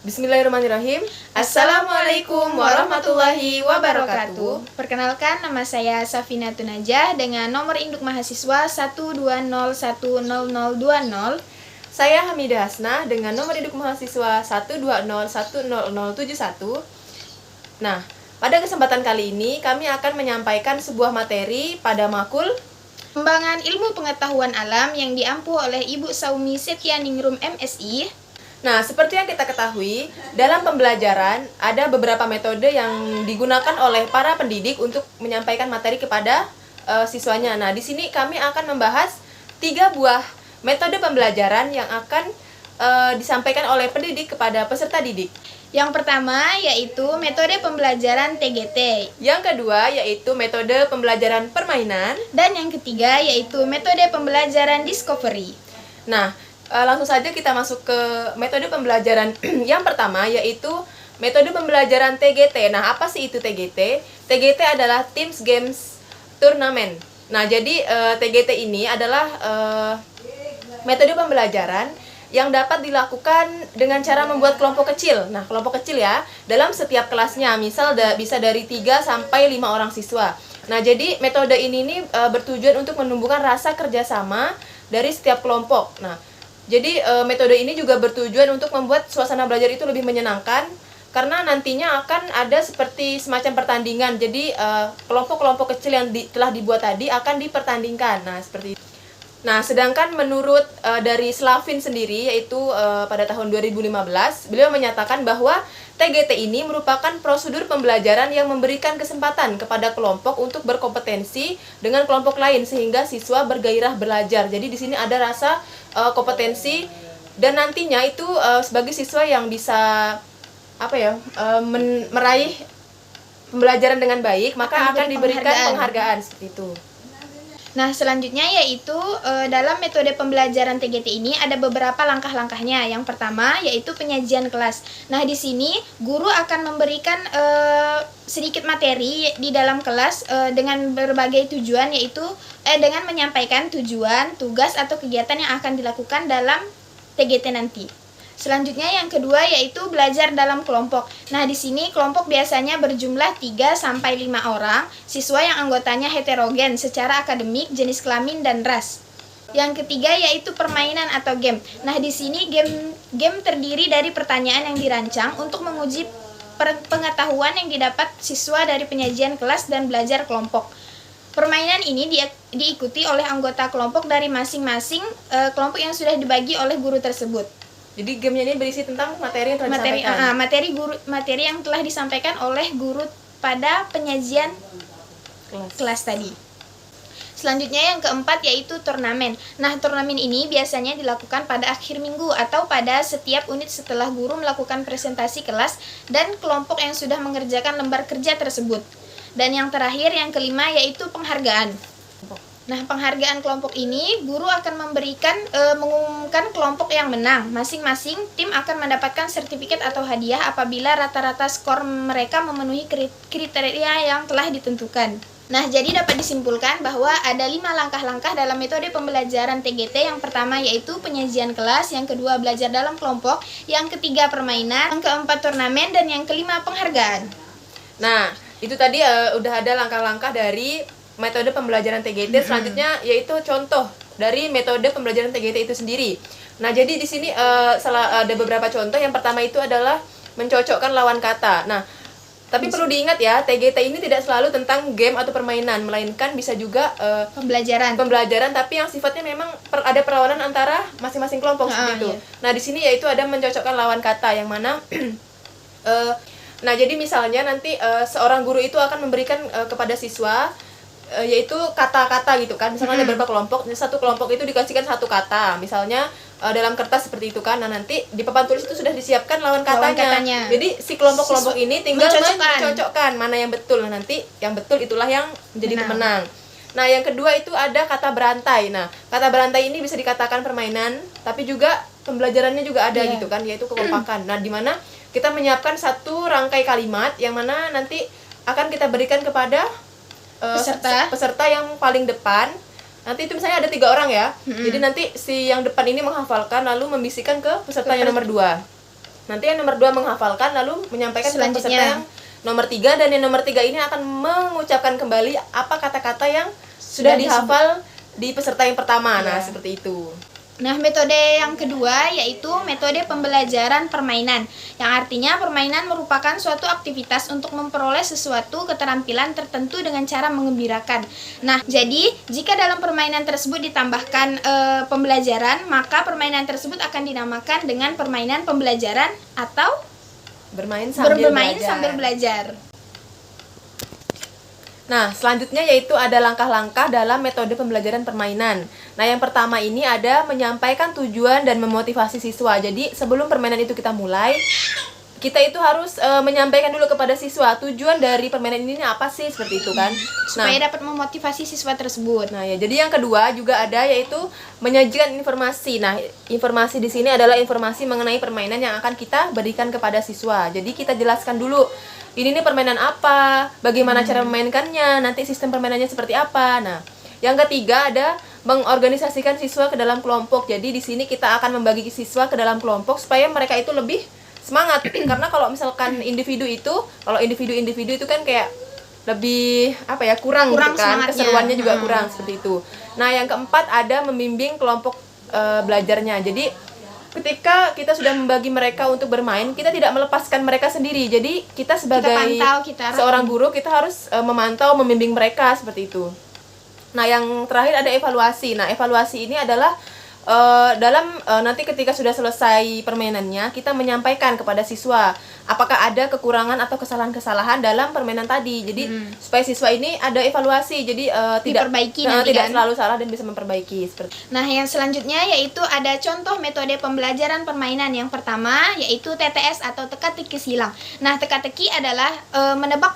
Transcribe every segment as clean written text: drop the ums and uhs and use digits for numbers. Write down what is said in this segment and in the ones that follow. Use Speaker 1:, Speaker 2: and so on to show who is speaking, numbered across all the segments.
Speaker 1: Bismillahirrahmanirrahim. Assalamualaikum warahmatullahi wabarakatuh.
Speaker 2: Perkenalkan, nama saya Safina Tunajah dengan nomor induk mahasiswa 120100020.
Speaker 1: Saya Hamidah Hasnah dengan nomor induk mahasiswa 120100071. Nah, pada kesempatan kali ini kami akan menyampaikan sebuah materi pada makul
Speaker 2: Pengembangan ilmu pengetahuan alam yang diampu oleh Ibu Saumi Setianingrum MSI.
Speaker 1: Nah, seperti yang kita ketahui, dalam pembelajaran ada beberapa metode yang digunakan oleh para pendidik untuk menyampaikan materi kepada siswanya. Nah, di sini kami akan membahas 3 buah metode pembelajaran yang akan disampaikan oleh pendidik kepada peserta didik.
Speaker 2: Yang pertama yaitu metode pembelajaran TGT.
Speaker 1: Yang kedua yaitu metode pembelajaran permainan.
Speaker 2: Dan yang ketiga yaitu metode pembelajaran discovery.
Speaker 1: Nah, langsung saja kita masuk ke metode pembelajaran yang pertama, yaitu metode pembelajaran TGT. Nah, apa sih itu TGT? TGT adalah Teams Games Tournament. Nah, jadi TGT ini adalah metode pembelajaran yang dapat dilakukan dengan cara membuat kelompok kecil. Nah, kelompok kecil ya, dalam setiap kelasnya, misal bisa dari 3 sampai 5 orang siswa. Nah, jadi metode ini nih bertujuan untuk menumbuhkan rasa kerjasama dari setiap kelompok. Nah, jadi metode ini juga bertujuan untuk membuat suasana belajar itu lebih menyenangkan, karena nantinya akan ada seperti semacam pertandingan. Jadi kelompok-kelompok kecil yang telah dibuat tadi akan dipertandingkan. Nah, seperti itu. Nah, sedangkan menurut dari Slavin sendiri, yaitu pada tahun 2015, beliau menyatakan bahwa TGT ini merupakan prosedur pembelajaran yang memberikan kesempatan kepada kelompok untuk berkompetensi dengan kelompok lain sehingga siswa bergairah belajar. Jadi di sini ada rasa kompetensi, dan nantinya itu sebagai siswa yang bisa meraih pembelajaran dengan baik, maka akan diberikan penghargaan seperti itu.
Speaker 2: Nah, selanjutnya yaitu dalam metode pembelajaran TGT ini ada beberapa langkah-langkahnya. Yang pertama yaitu penyajian kelas. Nah, di sini guru akan memberikan sedikit materi di dalam kelas dengan berbagai tujuan, yaitu dengan menyampaikan tujuan, tugas atau kegiatan yang akan dilakukan dalam TGT nanti. Selanjutnya yang kedua yaitu belajar dalam kelompok. Nah, di sini kelompok biasanya berjumlah 3 sampai 5 orang, siswa yang anggotanya heterogen secara akademik, jenis kelamin dan ras. Yang ketiga yaitu permainan atau game. Nah, di sini game terdiri dari pertanyaan yang dirancang untuk menguji pengetahuan yang didapat siswa dari penyajian kelas dan belajar kelompok. Permainan ini diikuti oleh anggota kelompok dari masing-masing kelompok yang sudah dibagi oleh guru tersebut.
Speaker 1: Jadi gamenya ini berisi tentang materi yang telah disampaikan.
Speaker 2: Materi yang telah disampaikan oleh guru pada penyajian kelas tadi. Selanjutnya yang keempat yaitu turnamen. Nah, turnamen ini biasanya dilakukan pada akhir minggu atau pada setiap unit setelah guru melakukan presentasi kelas dan kelompok yang sudah mengerjakan lembar kerja tersebut. Dan yang terakhir, yang kelima yaitu penghargaan. Nah, penghargaan kelompok ini, guru akan mengumumkan kelompok yang menang. Masing-masing tim akan mendapatkan sertifikat atau hadiah apabila rata-rata skor mereka memenuhi kriteria yang telah ditentukan. Nah, jadi dapat disimpulkan bahwa ada 5 langkah-langkah dalam metode pembelajaran TGT. Yang pertama yaitu penyajian kelas, yang kedua belajar dalam kelompok, yang ketiga permainan, yang keempat turnamen, dan yang kelima penghargaan.
Speaker 1: Nah, itu tadi udah ada langkah-langkah dari metode pembelajaran TGT. Selanjutnya yaitu contoh dari metode pembelajaran TGT itu sendiri. Nah, jadi di sini ada beberapa contoh. Yang pertama itu adalah mencocokkan lawan kata. Nah, tapi perlu diingat ya, TGT ini tidak selalu tentang game atau permainan, melainkan bisa juga pembelajaran tapi yang sifatnya memang ada perlawanan antara masing-masing kelompok seperti itu. Iya. Nah, di sini yaitu ada mencocokkan lawan kata yang mana nah, jadi misalnya nanti seorang guru itu akan memberikan kepada siswa yaitu kata-kata gitu kan. Misalnya ada beberapa kelompok, satu kelompok itu dikasihkan satu kata, misalnya dalam kertas seperti itu kan. Nah, nanti di papan tulis itu sudah disiapkan lawan katanya. Jadi si kelompok-kelompok ini tinggal mencocokkan mana yang betul. Nah, nanti yang betul itulah yang menjadi pemenang. Nah, yang kedua itu ada kata berantai. Nah, kata berantai ini bisa dikatakan permainan, tapi juga pembelajarannya juga ada gitu kan, yaitu kekompakan. Nah, di mana kita menyiapkan satu rangkai kalimat yang mana nanti akan kita berikan kepada peserta yang paling depan. Nanti itu misalnya ada 3 orang ya. Jadi nanti si yang depan ini menghafalkan lalu membisikkan ke peserta yang nomor 2. Nanti yang nomor 2 menghafalkan lalu menyampaikan ke peserta
Speaker 2: Selanjutnya.
Speaker 1: yang nomor 3, dan yang nomor 3 ini akan mengucapkan kembali apa kata-kata yang sudah dihafal di peserta yang pertama. Nah, seperti itu.
Speaker 2: Nah, metode yang kedua yaitu metode pembelajaran permainan, yang artinya permainan merupakan suatu aktivitas untuk memperoleh sesuatu keterampilan tertentu dengan cara mengembirakan. Nah, jadi jika dalam permainan tersebut ditambahkan pembelajaran, maka permainan tersebut akan dinamakan dengan permainan pembelajaran atau
Speaker 1: Bermain sambil
Speaker 2: belajar.
Speaker 1: Nah, selanjutnya yaitu ada langkah-langkah dalam metode pembelajaran permainan. Nah, yang pertama ini ada menyampaikan tujuan dan memotivasi siswa. Jadi, sebelum permainan itu kita mulai, kita itu harus menyampaikan dulu kepada siswa tujuan dari permainan ini apa sih, seperti itu kan.
Speaker 2: Supaya dapat memotivasi siswa tersebut.
Speaker 1: Nah, ya, jadi yang kedua juga ada yaitu menyajikan informasi. Nah, informasi di sini adalah informasi mengenai permainan yang akan kita berikan kepada siswa. Jadi, kita jelaskan dulu ini nih permainan apa, bagaimana cara memainkannya, nanti sistem permainannya seperti apa. Nah, yang ketiga ada mengorganisasikan siswa ke dalam kelompok. Jadi di sini kita akan membagi siswa ke dalam kelompok supaya mereka itu lebih semangat. Karena kalau misalkan individu itu kan kayak lebih kurang gitu kan, keseruannya juga kurang seperti itu. Nah, yang keempat ada membimbing kelompok belajarnya. Jadi ketika kita sudah membagi mereka untuk bermain, kita tidak melepaskan mereka sendiri. Jadi kita sebagai seorang guru, kita harus memantau, membimbing mereka seperti itu. Nah, yang terakhir ada evaluasi. Nah, evaluasi ini adalah nanti ketika sudah selesai permainannya, kita menyampaikan kepada siswa apakah ada kekurangan atau kesalahan-kesalahan dalam permainan tadi. Jadi supaya siswa ini ada evaluasi, jadi tidak selalu salah dan bisa memperbaiki seperti.
Speaker 2: Nah, yang selanjutnya yaitu ada contoh metode pembelajaran permainan. Yang pertama yaitu TTS atau teka-teki silang. Nah, teka-teki adalah menebak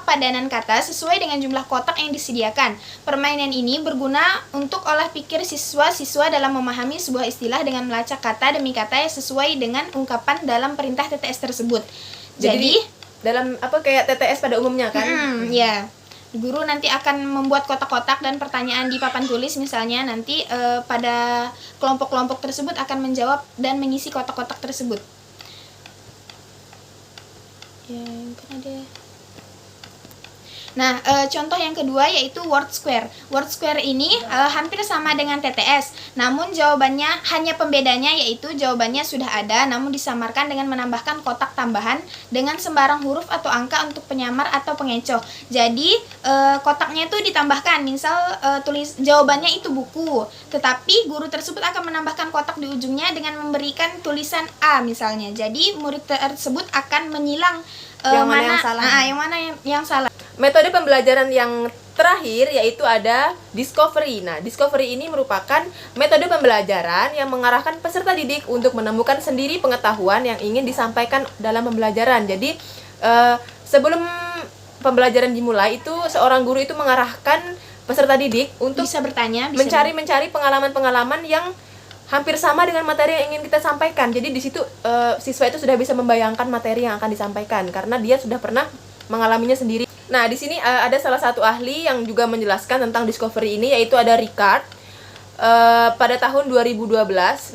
Speaker 2: padanan kata sesuai dengan jumlah kotak yang disediakan. Permainan ini berguna untuk olah pikir siswa-siswa dalam memahami sebuah istilah dengan melacak kata demi kata yang sesuai dengan ungkapan dalam perintah TTS tersebut. Jadi
Speaker 1: dalam kayak TTS pada umumnya kan?
Speaker 2: Ya. Guru nanti akan membuat kotak-kotak dan pertanyaan di papan tulis misalnya, nanti pada kelompok-kelompok tersebut akan menjawab dan mengisi kotak-kotak tersebut. Nah, contoh yang kedua yaitu word square. Word square ini hampir sama dengan TTS, namun jawabannya hanya pembedanya yaitu jawabannya sudah ada, namun disamarkan dengan menambahkan kotak tambahan dengan sembarang huruf atau angka untuk penyamar atau pengecoh. Jadi kotaknya itu ditambahkan, misal tulis jawabannya itu buku, tetapi guru tersebut akan menambahkan kotak di ujungnya dengan memberikan tulisan A misalnya. Jadi murid tersebut akan menyilang yang mana yang salah.
Speaker 1: Metode pembelajaran yang terakhir yaitu ada discovery. Nah, discovery ini merupakan metode pembelajaran yang mengarahkan peserta didik untuk menemukan sendiri pengetahuan yang ingin disampaikan dalam pembelajaran. Jadi, sebelum pembelajaran dimulai itu seorang guru itu mengarahkan peserta didik untuk mencari pengalaman-pengalaman yang hampir sama dengan materi yang ingin kita sampaikan. Jadi di situ siswa itu sudah bisa membayangkan materi yang akan disampaikan karena dia sudah pernah mengalaminya sendiri. Nah, di sini ada salah satu ahli yang juga menjelaskan tentang discovery ini, yaitu ada Ricard pada tahun 2012.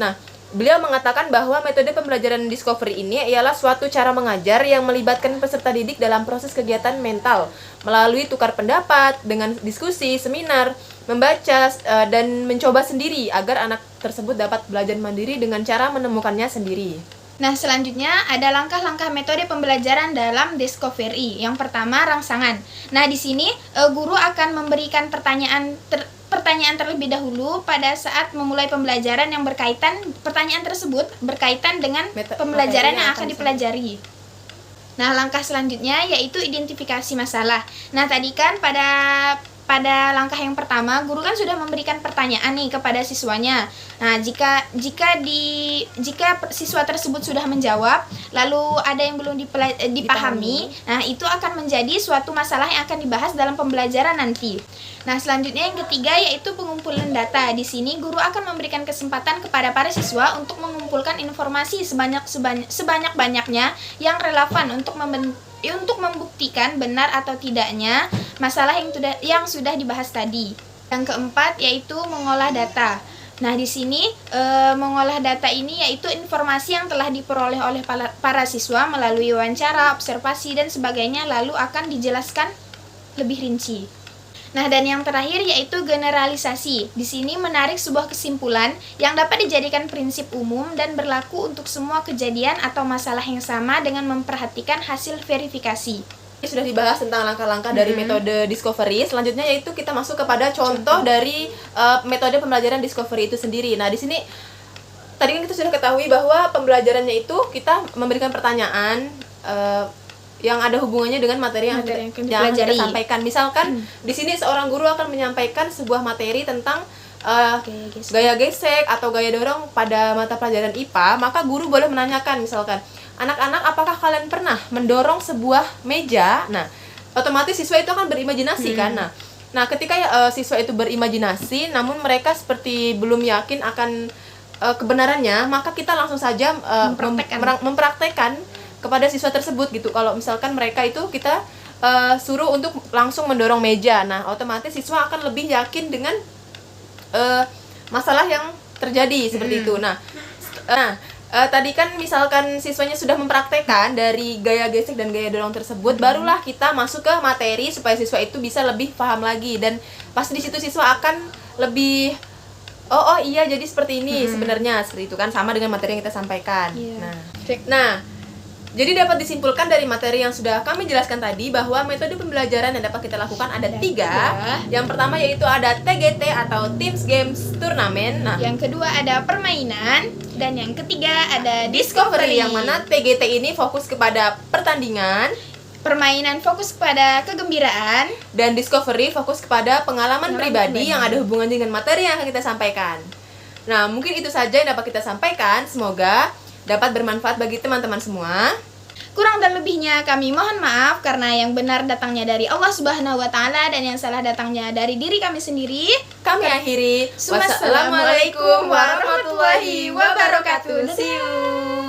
Speaker 1: Nah, beliau mengatakan bahwa metode pembelajaran discovery ini ialah suatu cara mengajar yang melibatkan peserta didik dalam proses kegiatan mental melalui tukar pendapat, dengan diskusi, seminar, membaca, dan mencoba sendiri agar anak tersebut dapat belajar mandiri dengan cara menemukannya sendiri.
Speaker 2: Nah, selanjutnya ada langkah-langkah metode pembelajaran dalam discovery. Yang pertama, rangsangan. Nah, di sini guru akan memberikan pertanyaan terlebih dahulu pada saat memulai pembelajaran yang pertanyaan tersebut berkaitan dengan pembelajaran yang akan dipelajari. Nah, langkah selanjutnya yaitu identifikasi masalah. Nah, tadi kan pada langkah yang pertama, guru kan sudah memberikan pertanyaan nih kepada siswanya. Nah, jika siswa tersebut sudah menjawab, lalu ada yang belum dipahami, nah itu akan menjadi suatu masalah yang akan dibahas dalam pembelajaran nanti. Nah, selanjutnya yang ketiga yaitu pengumpulan data. Di sini guru akan memberikan kesempatan kepada para siswa untuk mengumpulkan informasi sebanyak-banyaknya yang relevan untuk membuktikan benar atau tidaknya masalah yang sudah dibahas tadi. Yang keempat yaitu mengolah data. Nah, di sini mengolah data ini yaitu informasi yang telah diperoleh oleh para siswa melalui wawancara, observasi, dan sebagainya, lalu akan dijelaskan lebih rinci. Nah, dan yang terakhir yaitu generalisasi. Di sini menarik sebuah kesimpulan yang dapat dijadikan prinsip umum dan berlaku untuk semua kejadian atau masalah yang sama dengan memperhatikan hasil verifikasi.
Speaker 1: Sudah dibahas tentang langkah-langkah dari metode discovery. Selanjutnya yaitu kita masuk kepada contoh dari metode pembelajaran discovery itu sendiri. Nah, di sini tadi kan kita sudah ketahui bahwa pembelajarannya itu kita memberikan pertanyaan yang ada hubungannya dengan materi yang kita sampaikan. Misalkan di sini seorang guru akan menyampaikan sebuah materi tentang gaya gesek atau gaya dorong pada mata pelajaran IPA, maka guru boleh menanyakan misalkan, anak-anak, apakah kalian pernah mendorong sebuah meja? Nah, otomatis siswa itu akan berimajinasi kan. Nah, ketika siswa itu berimajinasi, namun mereka seperti belum yakin akan kebenarannya, maka kita langsung saja mempraktekkan kepada siswa tersebut gitu. Kalau misalkan mereka itu kita suruh untuk langsung mendorong meja, nah otomatis siswa akan lebih yakin dengan masalah yang terjadi seperti itu. Nah, tadi kan misalkan siswanya sudah mempraktekkan dari gaya gesek dan gaya dorong tersebut, barulah kita masuk ke materi supaya siswa itu bisa lebih paham lagi, dan pasti di situ siswa akan lebih oh iya jadi seperti ini sebenarnya, seperti itu kan, sama dengan materi yang kita sampaikan. Nah, jadi dapat disimpulkan dari materi yang sudah kami jelaskan tadi bahwa metode pembelajaran yang dapat kita lakukan ada 3. Yang pertama yaitu ada TGT atau Teams Games Turnamen. Nah,
Speaker 2: yang kedua ada permainan, dan yang ketiga ada discovery.
Speaker 1: Yang mana TGT ini fokus kepada pertandingan,
Speaker 2: permainan fokus kepada kegembiraan,
Speaker 1: dan discovery fokus kepada pengalaman pribadi yang ada hubungan dengan materi yang akan kita sampaikan. Nah, mungkin itu saja yang dapat kita sampaikan. Semoga dapat bermanfaat bagi teman-teman semua.
Speaker 2: Kurang dan lebihnya kami mohon maaf, karena yang benar datangnya dari Allah Subhanahu wa Ta'ala dan yang salah datangnya dari diri kami sendiri.
Speaker 1: Kami akhiri.
Speaker 2: Wassalamualaikum warahmatullahi wabarakatuh. See you.